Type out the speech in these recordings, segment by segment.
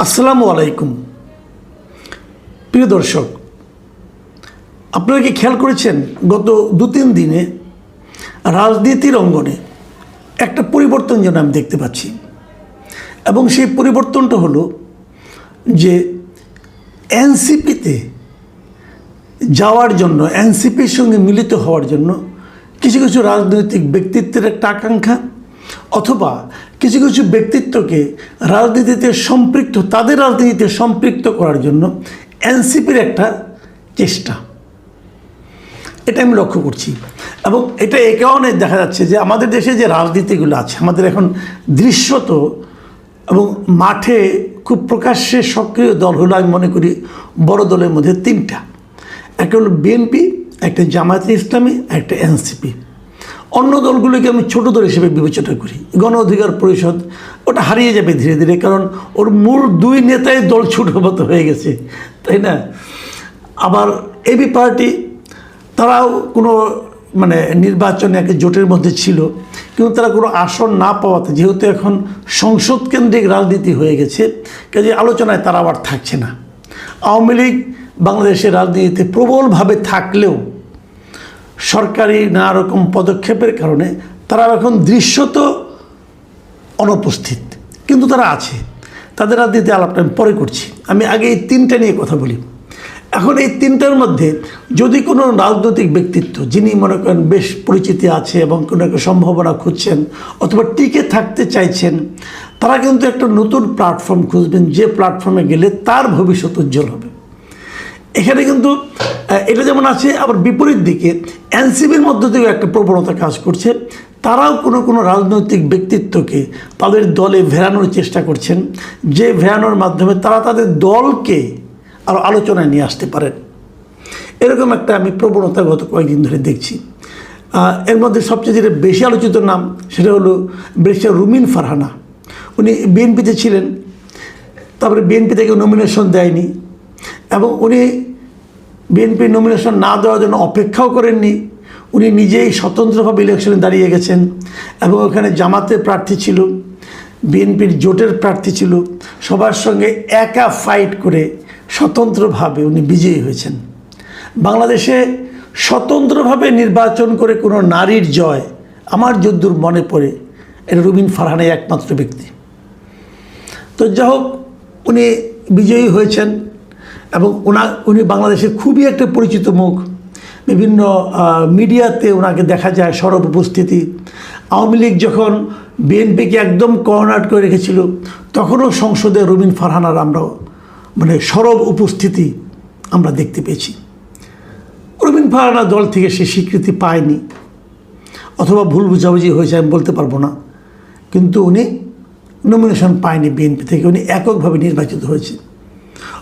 আসসালামু আলাইকুম প্রিয় দর্শক, আপনারা কি খেয়াল করেছেন গত 2-3 দিনে রাজনীতির অঙ্গনে একটা পরিবর্তন যেন আমি দেখতে পাচ্ছি। এবং সেই পরিবর্তনটা হলো যে এনসিপিতে যাওয়ার জন্য, এনসিপির সঙ্গে মিলিত হওয়ার জন্য কিছু কিছু রাজনৈতিক ব্যক্তিত্বের একটা আকাঙ্ক্ষা, অথবা কিছু কিছু ব্যক্তিত্বকে রাজনীতিতে সম্পৃক্ত, তাদের রাজনীতিতে সম্পৃক্ত করার জন্য এনসিপির একটা চেষ্টা, এটা আমি লক্ষ্য করছি। এবং এটা এ কারণে দেখা যাচ্ছে যে আমাদের দেশে যে রাজনীতিগুলো আছে, আমাদের এখন দৃশ্যত এবং মাঠে খুব প্রকাশ্যে সক্রিয় দল হলো, আমি মনে করি বড় দলের মধ্যে 3টা। একটা হলো বিএনপি, একটা জামায়াতে ইসলামী, একটা এনসিপি। অন্য দলগুলোকে আমি ছোট দল হিসেবে বিবেচনা করি। গণ অধিকার পরিষদ ওটা হারিয়ে যাবে ধীরে ধীরে, কারণ ওর মূল 2 নেতাই দল ছোটো মতো হয়ে গেছে, তাই না? আবার এবি পার্টি, তারাও কোনো নির্বাচনে একটা জোটের মধ্যে ছিল, কিন্তু তারা কোনো আসন না পাওয়াতে, যেহেতু এখন সংসদ কেন্দ্রিক রাজনীতি হয়ে গেছে, কাজে আলোচনায় তারা আবার থাকছে না। আওয়ামী লীগ বাংলাদেশের রাজনীতিতে প্রবলভাবে থাকলেও সরকারি নানা রকম পদক্ষেপের কারণে তারা এখন দৃশ্যত অনুপস্থিত, কিন্তু তারা আছে। তাদের রাজনীতি আলাপটা আমি পরে করছি, আমি আগে এই 3টা নিয়ে কথা বলি। এখন এই 3টার মধ্যে যদি কোনো রাজনৈতিক ব্যক্তিত্ব, যিনি মনে করেন বেশ পরিচিতি আছে এবং কোনো একটা সম্ভাবনা খুঁজছেন অথবা টিকে থাকতে চাইছেন, তারা কিন্তু একটা নতুন প্ল্যাটফর্ম খুঁজবেন, যে প্ল্যাটফর্মে গেলে তার ভবিষ্যৎ উজ্জ্বল হবে। এখানে কিন্তু এটা যেমন আছে, আবার বিপরীত দিকে এনসিপির মধ্য থেকেও একটা প্রবণতা কাজ করছে। তারাও কোনো কোনো রাজনৈতিক ব্যক্তিত্বকে তাদের দলে ভেড়ানোর চেষ্টা করছেন, যে ভেড়ানোর মাধ্যমে তারা তাদের দলকে আরও আলোচনায় নিয়ে আসতে পারেন। এরকম একটা আমি প্রবণতা গত কয়েকদিন ধরে দেখছি। এর মধ্যে সবচেয়ে যেটা বেশি আলোচিত নাম, সেটা হলো ব্যারিস্টার রুমিন ফারহানা। উনি বিএনপিতে ছিলেন, তারপরে বিএনপি থেকে নমিনেশন দেয়নি, এবং উনি বিএনপি নমিনেশন না দেওয়ার জন্য অপেক্ষাও করেননি। উনি নিজেই স্বতন্ত্রভাবে ইলেকশনে দাঁড়িয়ে গেছেন, এবং ওখানে জামাতের প্রার্থী ছিল, বিএনপির জোটের প্রার্থী ছিল, সবার সঙ্গে একা ফাইট করে স্বতন্ত্রভাবে উনি বিজয়ী হয়েছেন। বাংলাদেশে স্বতন্ত্রভাবে নির্বাচন করে কোনো নারীর জয় আমার যদ্দূর মনে পড়ে, এটা রুমিন ফারহানাই একমাত্র ব্যক্তি। তো যাই হোক, উনি বিজয়ী হয়েছেন, এবং উনি বাংলাদেশের খুবই একটা পরিচিত মুখ। বিভিন্ন মিডিয়াতে ওনাকে দেখা যায় সরব উপস্থিতি। আওয়ামী লীগ যখন বিএনপিকে একদম কর্নার করে রেখেছিল, তখনও সংসদে রুমিন ফারহানার আমরাও সরব উপস্থিতি আমরা দেখতে পেয়েছি। রুমিন ফারহানা দল থেকে সে স্বীকৃতি পায়নি, অথবা ভুল বুঝাবুঝি হয়েছে, আমি বলতে পারবো না, কিন্তু উনি নমিনেশন পায়নি বিএনপি থেকে, উনি এককভাবে নির্বাচিত হয়েছে।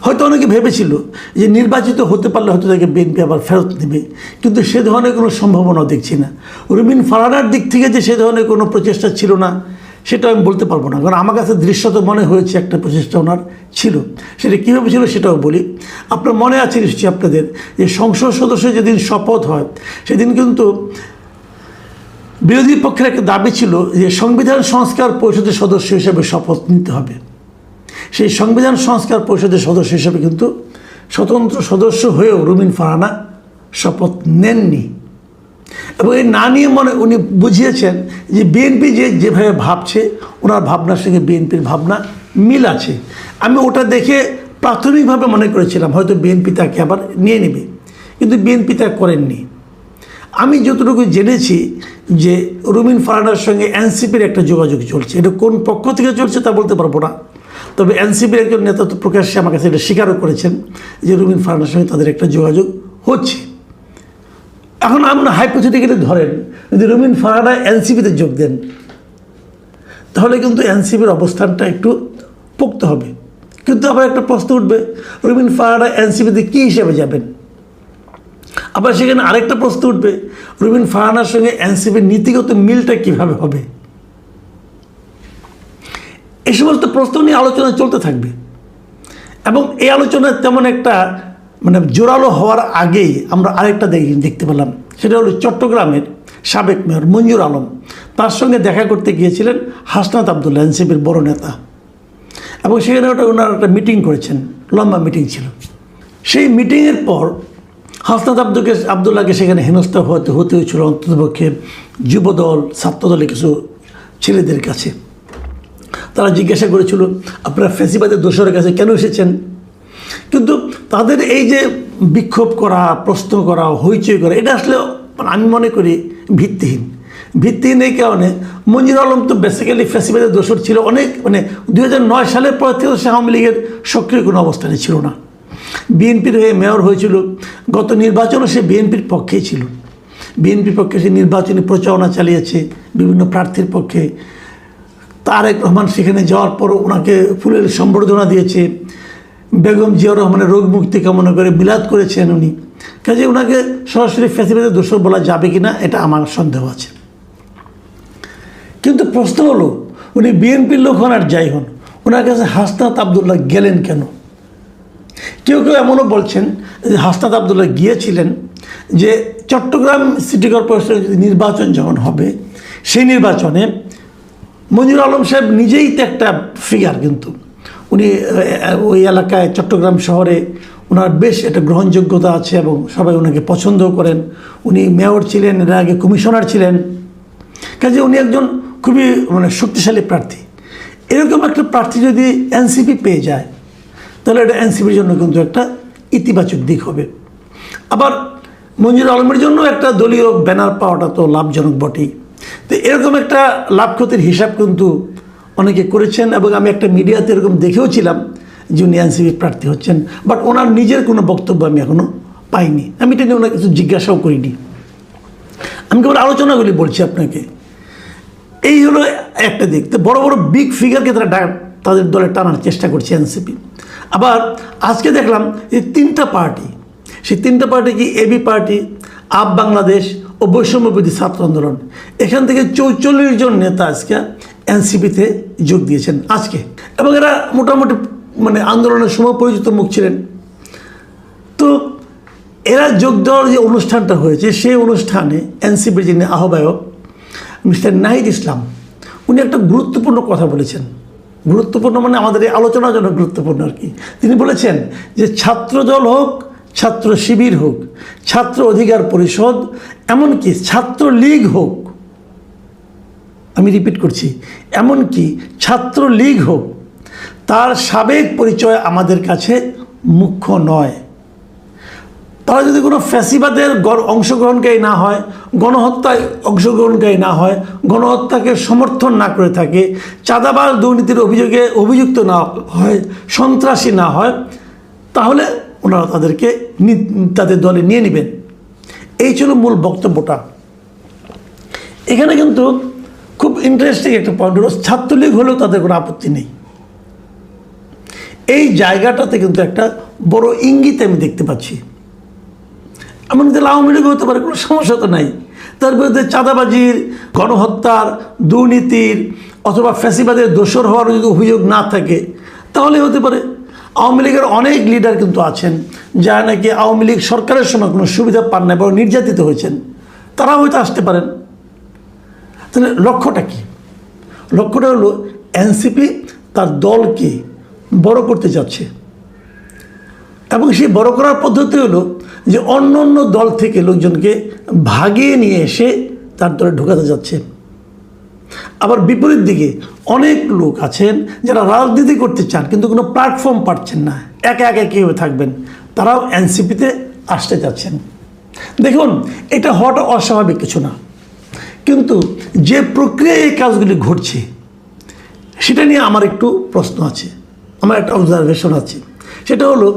হয়তো অনেকে ভেবেছিল যে নির্বাচিত হতে পারলে হয়তো তাকে বিএনপি আবার ফেরত নেবে, কিন্তু সে ধরনের কোনো সম্ভাবনাও দেখছি না। রুমিন ফারহানার দিক থেকে যে সে ধরনের কোনো প্রচেষ্টা ছিল না, সেটা আমি বলতে পারবো না, কারণ আমার কাছে দৃশ্যত মনে হয়েছে একটা প্রচেষ্টা ওনার ছিল। সেটা কীভাবে ছিল সেটাও বলি। আপনার মনে আছে নিশ্চয়ই আপনাদের, যে সংসদ সদস্য যেদিন শপথ হয়, সেদিন কিন্তু বিরোধী পক্ষের একটা দাবি ছিল যে সংবিধান সংস্কার পরিষদের সদস্য হিসেবে শপথ নিতে হবে। সেই সংবিধান সংস্কার পরিষদের সদস্য হিসেবে কিন্তু স্বতন্ত্র সদস্য হয়েও রুমিন ফারহানা শপথ নেননি, এবং এই না নিয়ে উনি বুঝিয়েছেন যে বিএনপি যেভাবে ভাবছে, ওনার ভাবনার সঙ্গে বিএনপির ভাবনা মিল আছে। আমি ওটা দেখে প্রাথমিকভাবে মনে করেছিলাম হয়তো বিএনপি তাকে আবার নিয়ে নেবে, কিন্তু বিএনপি তা করেননি। আমি যতটুকু জেনেছি যে রুমিন ফারহানার সঙ্গে এনসিপির একটা যোগাযোগ চলছে। এটা কোন পক্ষ থেকে চলছে তা বলতে পারবো না, তবে এনসিপির একজন নেতা তো প্রকাশ্যে আমার কাছে এটা স্বীকারও করেছেন যে রুমিন ফারহানার সঙ্গে তাদের একটা যোগাযোগ হচ্ছে। এখন আমরা হাইপোথেটিক্যালি ধরেন যদি রুমিন ফারহানা এনসিপিতে যোগ দেন, তাহলে কিন্তু এনসিপির অবস্থানটা একটু পোক্ত হবে। কিন্তু আবার একটা প্রশ্ন উঠবে, রুমিন ফারহানা এনসিপিতে কী হিসেবে যাবেন? আবার সেখানে আরেকটা প্রশ্ন উঠবে, রুমিন ফারহানার সঙ্গে এনসিপির নীতিগত মিলটা কীভাবে হবে? এই সমস্ত প্রশ্ন নিয়ে আলোচনা চলতে থাকবে, এবং এই আলোচনায় তেমন একটা জোরালো হওয়ার আগেই আমরা আরেকটা দেখতে পেলাম। সেটা হলো চট্টগ্রামের সাবেক মেয়র মঞ্জুর আলম, তার সঙ্গে দেখা করতে গিয়েছিলেন হাসনাত আবদুল্লাহ, এনসিপির বড় নেতা। এবং সেখানে ওনারা একটা মিটিং করেছেন, লম্বা মিটিং ছিল। সেই মিটিংয়ের পর হাসনাত আবদুল্লাহকে সেখানে হেনস্থা হতে হয়েছিল অন্ততপক্ষে যুবদল, ছাত্রদলের কিছু ছেলেদের কাছে। তারা জিজ্ঞাসা করেছিল, আপনারা ফ্যাসিবাদের দোসরের কাছে কেন এসেছেন? কিন্তু তাদের এই যে বিক্ষোভ করা, প্রশ্ন করা, হইচই করা, এটা আসলে আমি মনে করি ভিত্তিহীন এই কারণে মঞ্জুর আলম তো বেসিক্যালি ফ্যাসিবাদের দোসর ছিল অনেক, 2009 সালের পর থেকে সে আওয়ামী লীগের সক্রিয় কোনো অবস্থানে ছিল না। বিএনপির হয়ে মেয়র হয়েছিল, গত নির্বাচনও সে বিএনপির পক্ষেই ছিল। বিএনপির পক্ষে সে নির্বাচনী প্রচারণা চালিয়েছে বিভিন্ন প্রার্থীর পক্ষে। তারেক রহমান সেখানে যাওয়ার পর ওনাকে ফুলের সম্বর্ধনা দিয়েছে, বেগম জিয়াউর রহমানের রোগ মুক্তি কামনা করে মিলাদ করেছেন উনি। কাজে ওনাকে সরাসরি ফ্যাসিবাদের দোষর বলা যাবে কি না, এটা আমার সন্দেহ আছে। কিন্তু প্রশ্ন হলো, উনি বিএনপির লোক হন আর যাই হন, ওনার কাছে হাসনাত আবদুল্লাহ গেলেন কেন? কেউ কেউ এমনও বলছেন যে হাসনাত আবদুল্লাহ গিয়েছিলেন যে চট্টগ্রাম সিটি কর্পোরেশনের নির্বাচন যখন হবে, সেই নির্বাচনে মঞ্জুর আলম সাহেব নিজেই তো একটা ফিগার, কিন্তু উনি ওই এলাকায় চট্টগ্রাম শহরে ওনার বেশ একটা গ্রহণযোগ্যতা আছে এবং সবাই ওনাকে পছন্দও করেন। উনি মেয়র ছিলেন, এর আগে কমিশনার ছিলেন। কাজে উনি একজন খুবই শক্তিশালী প্রার্থী। এরকম একটা প্রার্থী যদি এনসিপি পেয়ে যায়, তাহলে এটা এনসিপির জন্য কিন্তু একটা ইতিবাচক দিক হবে। আবার মঞ্জুর আলমের জন্য একটা দলীয় ব্যানার পাওয়াটা তো লাভজনক বটেই। তো এরকম একটা লাভ ক্ষতির হিসাব কিন্তু অনেকে করেছেন, এবং আমি একটা মিডিয়াতে এরকম দেখেওছিলাম যে উনি এনসিপি প্রার্থী হচ্ছেন, বাট ওনার নিজের কোনো বক্তব্য আমি এখনও পাইনি। আমি এটা নিয়ে ওনার কিছু জিজ্ঞাসাও করিনি। আমি কেবল আলোচনাগুলি বলছি আপনাকে। এই হলো একটা দিক। তো বড় বড় বিগ ফিগারকে তাদের দলে টানার চেষ্টা করছে এনসিপি। আবার আজকে দেখলাম যে 3টা পার্টি, সেই 3টা পার্টি কি এবি পার্টি, আপ বাংলাদেশ ও বৈষম্যবিরোধী ছাত্র আন্দোলন, এখান থেকে 44 জন নেতা আজকে এনসিপিতে যোগ দিয়েছেন আজকে। এবং এরা মোটামুটি আন্দোলনের সময় পরিচিত মুখ ছিলেন। তো এরা যোগ দেওয়ার যে অনুষ্ঠানটা হয়েছে, সেই অনুষ্ঠানে এনসিপির যিনি আহ্বায়ক মিস্টার নাহিদ ইসলাম, উনি একটা গুরুত্বপূর্ণ কথা বলেছেন। গুরুত্বপূর্ণ আমাদের এই আলোচনার জন্য গুরুত্বপূর্ণ আর কি। তিনি বলেছেন যে ছাত্রদল হোক, ছাত্র শিবির হোক, ছাত্র অধিকার পরিষদ, এমনকি ছাত্র লীগ হোক, আমি রিপিট করছি, এমনকি ছাত্র লীগ হোক, তার সাবেক পরিচয় আমাদের কাছে মুখ্য নয়। তারা যদি কোনো ফ্যাসিবাদের অংশগ্রহণকারী না হয়, গণহত্যায় অংশগ্রহণকারী না হয়, গণহত্যাকে সমর্থন না করে থাকে, চাঁদাবাজ দুর্নীতির অভিযোগে অভিযুক্ত না হয়, সন্ত্রাসী না হয়, তাহলে ওনারা তাদেরকে তাদের দলে নিয়ে নেবেন। এই ছিল মূল বক্তব্যটা। এখানে কিন্তু খুব ইন্টারেস্টিং একটা পয়েন্ট হলো, ছাত্রলীগ হলেও তাদের কোনো আপত্তি নেই। এই জায়গাটাতে কিন্তু একটা বড় ইঙ্গিত আমি দেখতে পাচ্ছি। এমন কিন্তু আওয়ামী লীগ হতে পারে, কোনো সমস্যা তো নাই। তার বিরুদ্ধে চাঁদাবাজির, গণহত্যার, দুর্নীতির অথবা ফ্যাসিবাদের দোষর হওয়ার যদি অভিযোগ না থাকে, তাহলে হতে পারে। আওয়ামী লীগের অনেক লিডার কিন্তু আছেন যারা নাকি আওয়ামী লীগ সরকারের সময় কোনো সুবিধা পান না, বরং নির্যাতিত হয়েছেন, তারা হয়তো আসতে পারেন। তাহলে লক্ষ্যটা কি? লক্ষ্যটা হলো এনসিপি তার দলকে বড় করতে যাচ্ছে, এবং সেই বড় করার পদ্ধতি হলো যে অন্য অন্য দল থেকে লোকজনকে ভাগিয়ে নিয়ে এসে তার দলে ঢোকাতে যাচ্ছে। আবার বিপরীত দিকে অনেক লোক আছেন যারা রাজনীতি করতে চান কিন্তু কোনো প্ল্যাটফর্ম পাচ্ছেন না, একা একা কীভাবে থাকবেন, তারাও এনসিপিতে আসতে যাচ্ছেন। দেখুন, এটা হওয়াটা অস্বাভাবিক কিছু না, কিন্তু যে প্রক্রিয়ায় এই কাজগুলি ঘটছে সেটা নিয়ে আমার একটু প্রশ্ন আছে, আমার একটা অবজারভেশন আছে। সেটা হলো,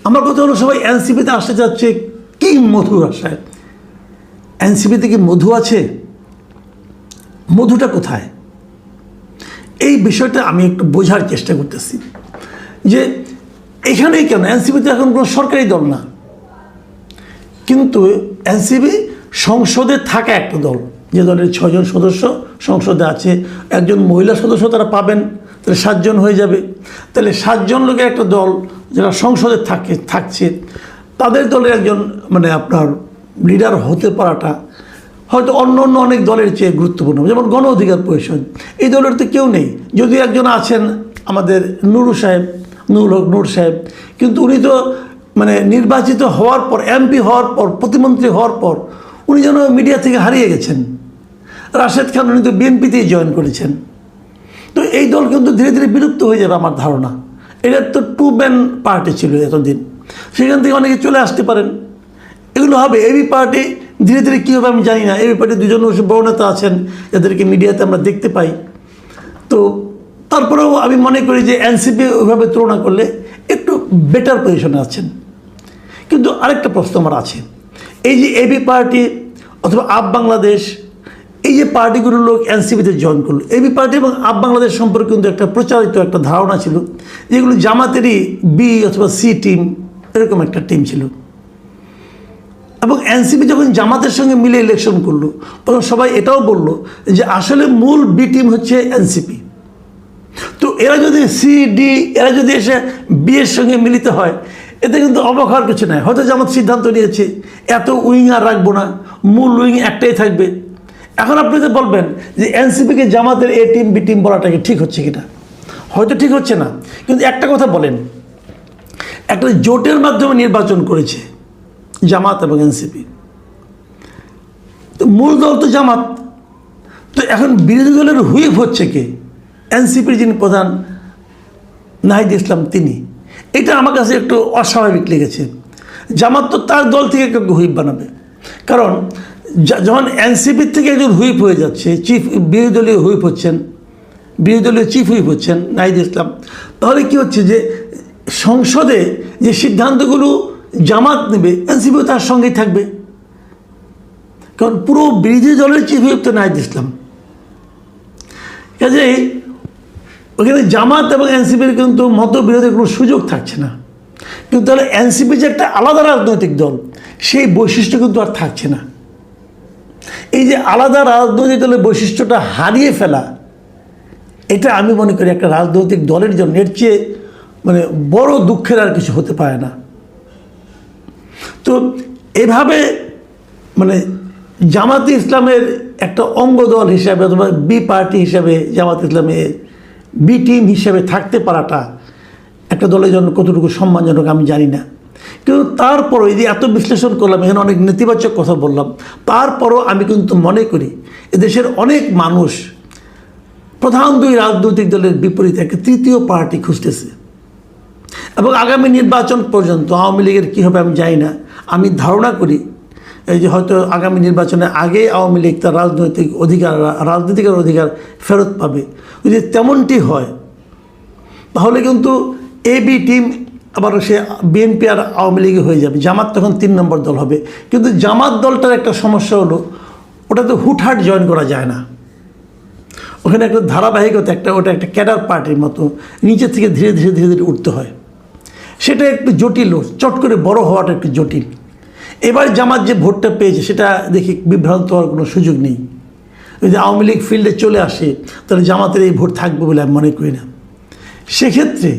আমার কথা হলো সবাই এনসিপিতে আসতে যাচ্ছে কি মধুর আশায়। এনসিপিতে কি মধু আছে? মধুটা কোথায়? এই বিষয়টা আমি একটু বোঝার চেষ্টা করতেছি যে এখানেই কেন এনসিপিতে এখন কোনো সরকারি দল না, কিন্তু এনসিপি সংসদে থাকা একটা দল, যে দলের 6 জন সদস্য সংসদে আছে, একজন মহিলা সদস্য তারা পাবেন, তাহলে 7 জন হয়ে যাবে। তাহলে 7 জন লোকের একটা দল যারা সংসদে থাকছে, তাদের দলের একজন আপনার লিডার হতে পারাটা হয়তো অন্য অন্য অনেক দলের চেয়ে গুরুত্বপূর্ণ। যেমন গণ অধিকার পরিষদ, এই দলের তো কেউ নেই, যদিও একজন আছেন আমাদের নুরুল হক নূর সাহেব, কিন্তু উনি তো মানে নির্বাচিত হওয়ার পর, এমপি হওয়ার পর, প্রতিমন্ত্রী হওয়ার পর উনি যেন মিডিয়া থেকে হারিয়ে গেছেন। রাশেদ খান উনি তো বিএনপিতেই জয়েন করেছেন। তো এই দল কিন্তু ধীরে ধীরে বিলুপ্ত হয়ে যাবে আমার ধারণা। এটা তো টু ম্যান পার্টি ছিল এতদিন, সেখান থেকে অনেকে চলে আসতে পারেন, এগুলো হবে। এবি পার্টি ধীরে ধীরে কী হবে আমি জানি না। এবি পার্টি দুজন বড় নেতা আছেন যাদেরকে মিডিয়াতে আমরা দেখতে পাই। তো তারপরেও আমি মনে করি যে এনসিপি ওইভাবে তুলনা করলে একটু বেটার পজিশনে আছেন। কিন্তু আরেকটা প্রশ্ন আমার আছে, এই যে এবি পার্টি অথবা আপ বাংলাদেশ, এই যে পার্টিগুলোর লোক এনসিপিতে জয়েন করলো, এবি পার্টি এবং আপ বাংলাদেশ সম্পর্কে কিন্তু একটা প্রচারিত একটা ধারণা ছিল যেগুলো জামাতেরই বি অথবা সি টিম, এরকম একটা টিম ছিল। এবং এনসিপি যখন জামাতের সঙ্গে মিলে ইলেকশন করলো তখন সবাই এটাও বললো যে আসলে মূল বি টিম হচ্ছে এনসিপি। তো এরা যদি সি ডি, এরা যদি এসে বি এর সঙ্গে মিলিত হয়, এতে কিন্তু অবাক হওয়ার কিছু নাই। হয়তো জামাত সিদ্ধান্ত নিয়েছে এত উইং আর রাখবো না, মূল উইং একটাই থাকবে। এখন আপনি তো বলবেন যে এনসিপিকে জামাতের এ টিম বি টিম বলাটাকে ঠিক হচ্ছে কিনা, হয়তো ঠিক হচ্ছে না। কিন্তু একটা কথা বলেন, একটা জোটের মাধ্যমে নির্বাচন করেছে জামাত এবং এনসিপি, তো মূল দল তো জামাত। তো এখন বিরোধী দলের হুইপ হচ্ছে কে? এনসিপির যিনি প্রধান নাহিদ ইসলাম তিনি। এটা আমার কাছে একটু অস্বাভাবিক লেগেছে। জামাত তো তার দল থেকে কেউ হুইপ বানাবে, কারণ যখন এনসিপির থেকে একজন হুইপ হয়ে যাচ্ছে, চিফ বিরোধী দলীয় হুইপ হচ্ছেন, বিরোধী দলীয় চিফ হুইপ হচ্ছেন নাহিদ ইসলাম, তাহলে কি হচ্ছে যে সংসদে যে সিদ্ধান্তগুলো জামাত নেবে এনসিপিও তার সঙ্গেই থাকবে, কারণ পুরো বিরোধী দলের চিফ হুইপ তো নাহিদ ইসলাম। কাজেই ওখানে জামাত এবং এনসিপির কিন্তু মতবিরোধের কোনো সুযোগ থাকছে না। কিন্তু তাহলে এনসিপি যে একটা আলাদা রাজনৈতিক দল, সেই বৈশিষ্ট্য কিন্তু আর থাকছে না। এই যে আলাদা রাজনৈতিক দলের বৈশিষ্ট্যটা হারিয়ে ফেলা, এটা আমি মনে করি একটা রাজনৈতিক দলের জন্য এর চেয়ে মানে বড় দুঃখের আর কিছু হতে পারে না। তো এভাবে মানে জামাতে ইসলামের একটা অঙ্গ দল হিসাবে অথবা বি পার্টি হিসাবে জামাত ইসলামের বি টিম হিসাবে থাকতে পারাটা একটা দলের জন্য কতটুকু সম্মানজনক আমি জানি না। কিন্তু তারপরও এই যে এত বিশ্লেষণ করলাম, এখানে অনেক নেতিবাচক কথা বললাম, তারপরও আমি কিন্তু মনে করি এদেশের অনেক মানুষ প্রধান দুই রাজনৈতিক দলের বিপরীতে একটা তৃতীয় পার্টি খুঁজতেছে। এবং আগামী নির্বাচন পর্যন্ত আওয়ামী লীগের কী হবে আমি জানি না। আমি ধারণা করি এই যে হয়তো আগামী নির্বাচনের আগে আওয়ামী লীগ তার রাজনৈতিক অধিকার ফেরত পাবে। যদি তেমনটি হয় তাহলে কিন্তু এবি টিম আবার সে বিএনপি আর আওয়ামী লীগে হয়ে যাবে, জামাত তখন 3 নম্বর দল হবে। কিন্তু জামাত দলটার একটা সমস্যা হলো ওটা তো হুটহাট জয়েন করা যায় না, ওখানে একটা ধারাবাহিকতা, ওটা একটা ক্যাডার পার্টির মতো নিচে থেকে ধীরে ধীরে ধীরে ধীরে উঠতে হয়। সেটা একটু জটিল, চট করে বড় হওয়াটা একটু জটিল। এবার জামাত যে ভোটটা পেয়েছে সেটা দেখে বিভ্রান্ত হওয়ার কোনো সুযোগ নেই। যদি আওয়ামী লীগ ফিল্ডে চলে আসে তাহলে জামাতের এই ভোট থাকবে বলে আমি মনে করি না। সেক্ষেত্রে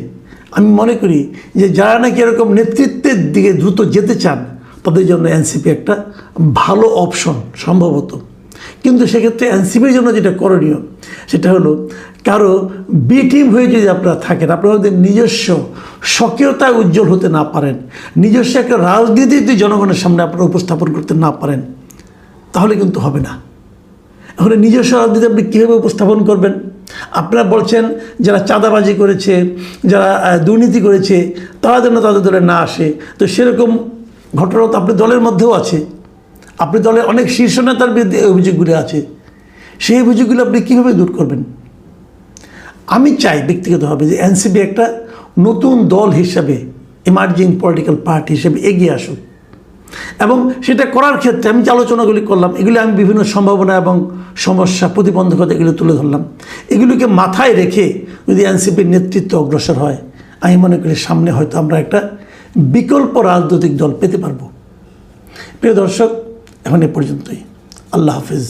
আমি মনে করি যে যারা নাকি এরকম নেতৃত্বের দিকে দ্রুত যেতে চান তাদের জন্য এনসিপি একটা ভালো অপশন সম্ভবত। কিন্তু সেক্ষেত্রে এনসিপির জন্য যেটা করণীয় সেটা হলো কারো বি টিম হয়ে যদি আপনারা থাকেন, আপনারা যদি নিজস্ব স্বকীয়তায় উজ্জ্বল হতে না পারেন, নিজস্ব একটা রাজনীতি যদি জনগণের সামনে আপনারা উপস্থাপন করতে না পারেন তাহলে কিন্তু হবে না। এখন নিজস্ব রাজনীতি আপনি কীভাবে উপস্থাপন করবেন? আপনারা বলছেন যারা চাঁদাবাজি করেছে, যারা দুর্নীতি করেছে তারা যেন তাদের দলে না আসে। তো সেরকম ঘটনা তো আপনার দলের মধ্যেও আছে, আপনি দলের অনেক শীর্ষ নেতার বিরুদ্ধে অভিযোগগুলো আছে, সেই অভিযোগগুলো আপনি কীভাবে দূর করবেন? আমি চাই ব্যক্তিগতভাবে যে এনসিপি একটা নতুন দল হিসাবে, ইমার্জিং পলিটিক্যাল পার্টি হিসেবে এগিয়ে আসুক। এবং সেটা করার ক্ষেত্রে আমি যে আলোচনাগুলি করলাম এগুলি আমি বিভিন্ন সম্ভাবনা এবং সমস্যা, প্রতিবন্ধকতা এগুলো তুলে ধরলাম। এগুলিকে মাথায় রেখে যদি এনসিপির নেতৃত্ব অগ্রসর হয় আমি মনে করি সামনে হয়তো আমরা একটা বিকল্প রাজনৈতিক দল পেতে পারবো। প্রিয় দর্শক, এখন এ পর্যন্তই। আল্লাহ হাফিজ।